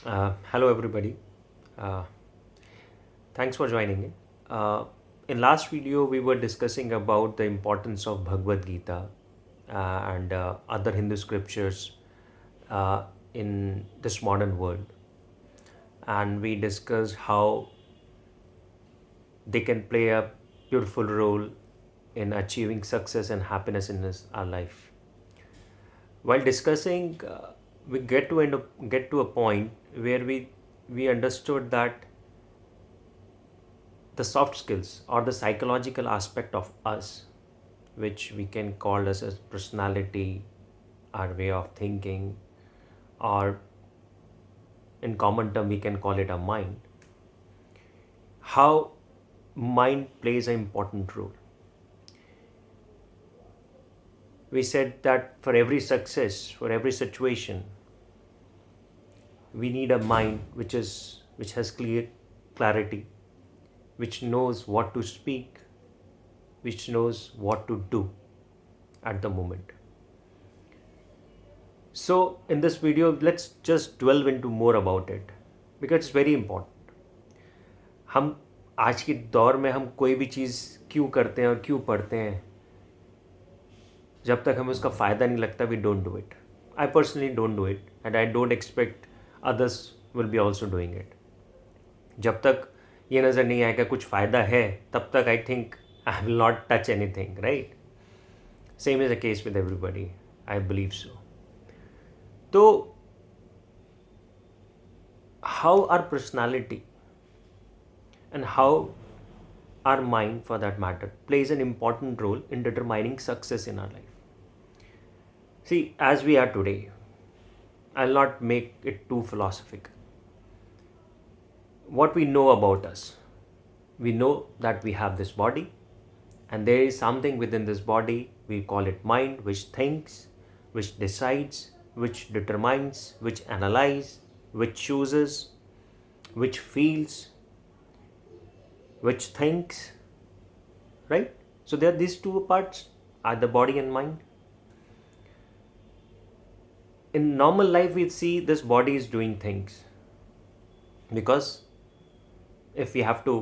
Hello, everybody. Uh, Thanks for joining in. In last video, we were discussing about the importance of Bhagavad Gita and other Hindu scriptures uh, in this modern world, and we discussed how they can play a beautiful role in achieving success and happiness in our life. While discussing, we get to a point where we understood that the soft skills or the psychological aspect of us, which we can call as a personality, our way of thinking, or in common term we can call it a mind, how mind plays an important role. We said that for every success, for every situation, we need a mind which has clear clarity, which knows what to speak, which knows what to do at the moment. So, in this video, let's just delve into more about it because it's very important. हम आज के दौर में हम कोई भी चीज़ क्यों करते हैं और क्यों पढ़ते हैं, जब तक हमें उसका फ़ायदा नहीं लगता we don't do it. I personally don't do it and I don't expect others will be also doing it. जब तक ये नज़र नहीं आएगा कुछ फ़ायदा है, तब तक I think I will not touch any thing, right? Same is a case with everybody, I believe so. तो how our personality and how our mind, for that matter, plays an important role in determining success in our life. See, as we are today, I'll not make it too philosophical. What we know about us, we know that we have this body, and there is something within this body, we call it mind, which thinks, which decides, which determines, which analyzes, which chooses, which feels, which thinks, right? So there are these two parts, are the body and mind. In normal life, we see this body is doing things because if we have to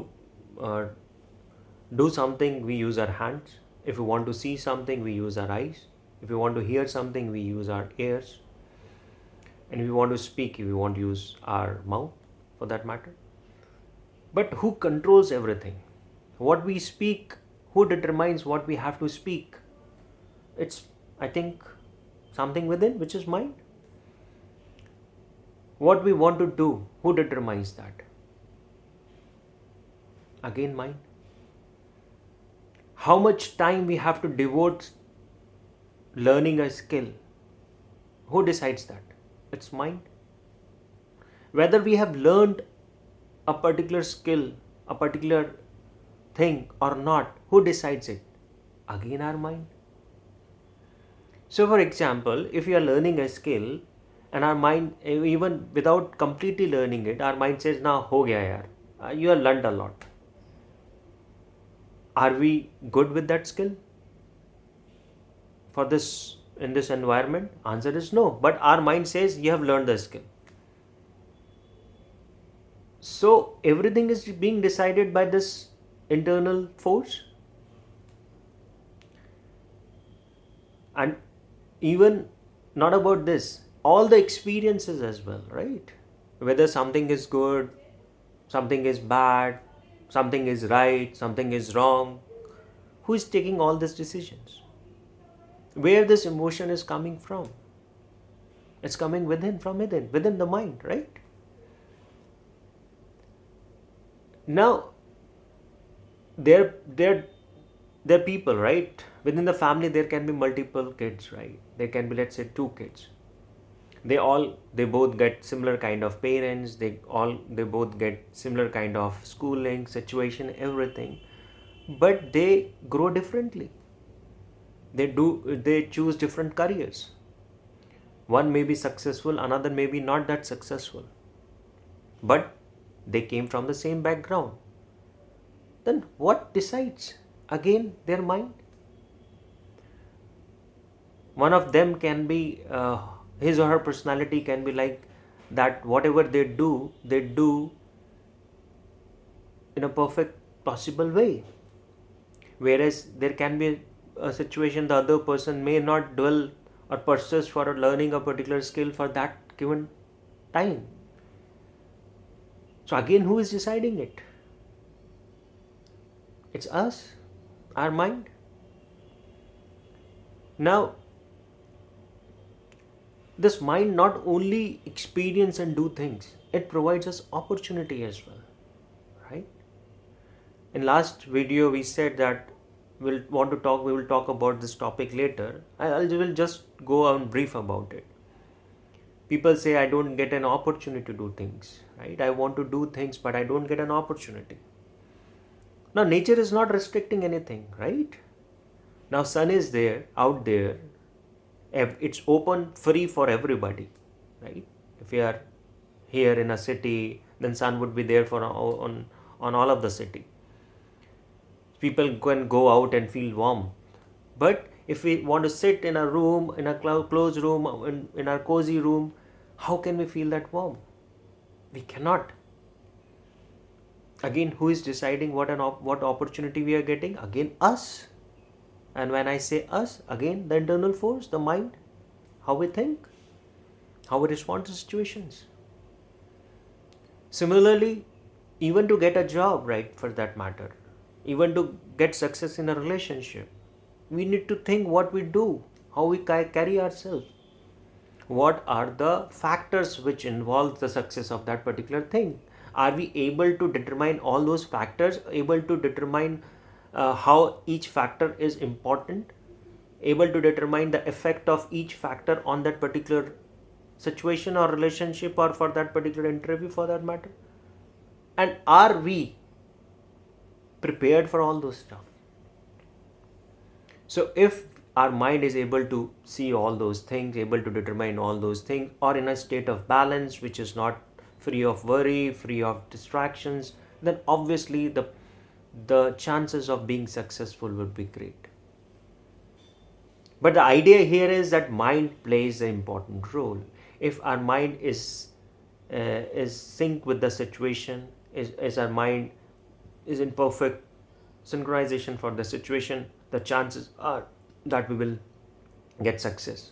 uh, do something, we use our hands. If we want to see something, we use our eyes. If we want to hear something, we use our ears. And if we want to speak, we want to use our mouth, for that matter. But who controls everything? What we speak, who determines what we have to speak? It's, I think, something within, which is mind. What we want to do, who determines that? Again, mind. How much time we have to devote learning a skill, who decides that? It's mind. Whether we have learned a particular skill, a particular thing or not, who decides it? Again, our mind. So, for example, if you are learning a skill and our mind, even without completely learning it, our mind says, "Now, ho gaya yaar. You have learned a lot." Are we good with that skill for this in this environment? Answer is no. But our mind says you have learned the skill. So everything is being decided by this internal force. And even not about this, all the experiences as well, right? Whether something is good, something is bad, something is right, something is wrong, who is taking all these decisions? Where this emotion is coming from? It's coming within, from within the mind, right? Now, there are people, right? Within the family, there can be multiple kids, right? There can be, let's say, two kids. They both get similar kind of parents. They both get similar kind of schooling situation, everything, but they grow differently. They choose different careers. One may be successful, another may be not that successful, but they came from the same background. Then what decides? Again, their mind. One of them can be his or her personality can be like that whatever they do in a perfect possible way. Whereas there can be a situation the other person may not dwell or persist for learning a particular skill for that given time. So again, who is deciding it? It's us, our mind. Now, this mind not only experience and do things, it provides us opportunity as well, right? In last video, we said that we will talk about this topic later. I will just go on brief about it. People say I don't get an opportunity to do things, right? I want to do things, but I don't get an opportunity. Now, nature is not restricting anything, right? Now, sun is there, out there. It's open, free for everybody, right? If you are here in a city, then sun would be there for on all of the city. People can go out and feel warm. But if we want to sit in a room, in a closed room, in our cozy room, how can we feel that warm? We cannot. Again, who is deciding what opportunity we are getting? Again, us. And when I say us, again, the internal force, the mind, how we think, how we respond to situations. Similarly, even to get a job, right, for that matter, even to get success in a relationship, we need to think what we do, how we carry ourselves. What are the factors which involve the success of that particular thing? Are we able to determine all those factors, able to determine how each factor is important, able to determine the effect of each factor on that particular situation or relationship or for that particular interview for that matter? And are we prepared for all those stuff? So if our mind is able to see all those things, able to determine all those things, or in a state of balance which is not free of worry, free of distractions, then obviously the chances of being successful would be great. But the idea here is that mind plays an important role. If our mind is sync with the situation, is our mind is in perfect synchronization for the situation, the chances are that we will get success.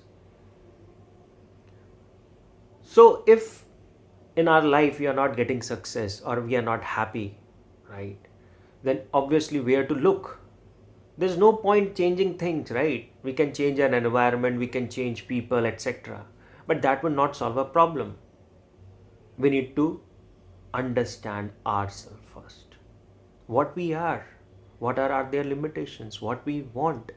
So if in our life we are not getting success or we are not happy, right, then obviously where to look? There's no point changing things, right? We can change an environment, we can change people, etc. But that will not solve a problem. We need to understand ourselves first. What we are, what are their limitations, what we want.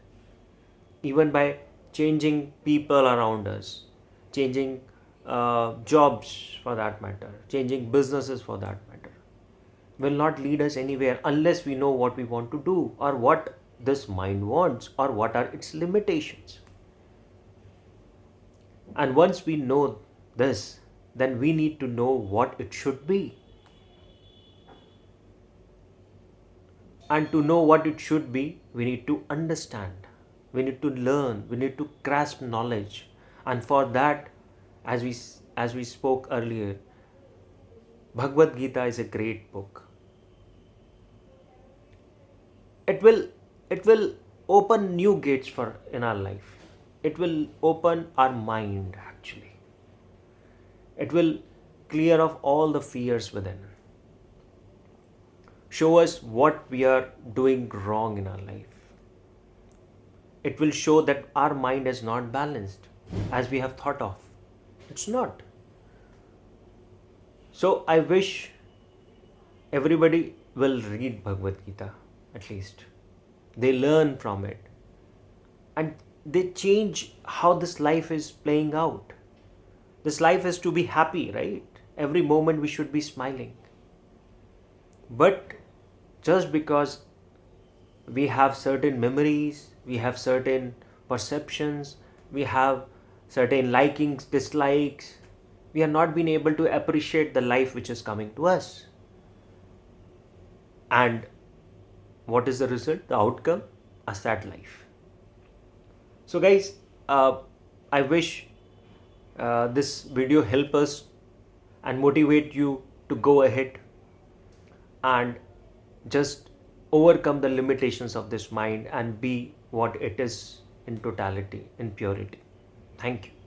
Even by changing people around us, changing jobs for that matter, changing businesses for that matter, will not lead us anywhere unless we know what we want to do or what this mind wants or what are its limitations. And once we know this, then we need to know what it should be. And to know what it should be, we need to understand, we need to learn, we need to grasp knowledge. And for that, as we spoke earlier, Bhagavad Gita is a great book. It will open new gates for in our life. It will open our mind actually. It will clear off all the fears within. Show us what we are doing wrong in our life. It will show that our mind is not balanced as we have thought of. It's not. So I wish everybody will read Bhagavad Gita at least. They learn from it. And they change how this life is playing out. This life is to be happy, right? Every moment we should be smiling. But just because we have certain memories, we have certain perceptions, we have certain likings, dislikes, we are not being able to appreciate the life which is coming to us. And what is the result? The outcome? A sad life. So guys, I wish this video help us and motivate you to go ahead and just overcome the limitations of this mind and be what it is in totality, in purity. Thank you.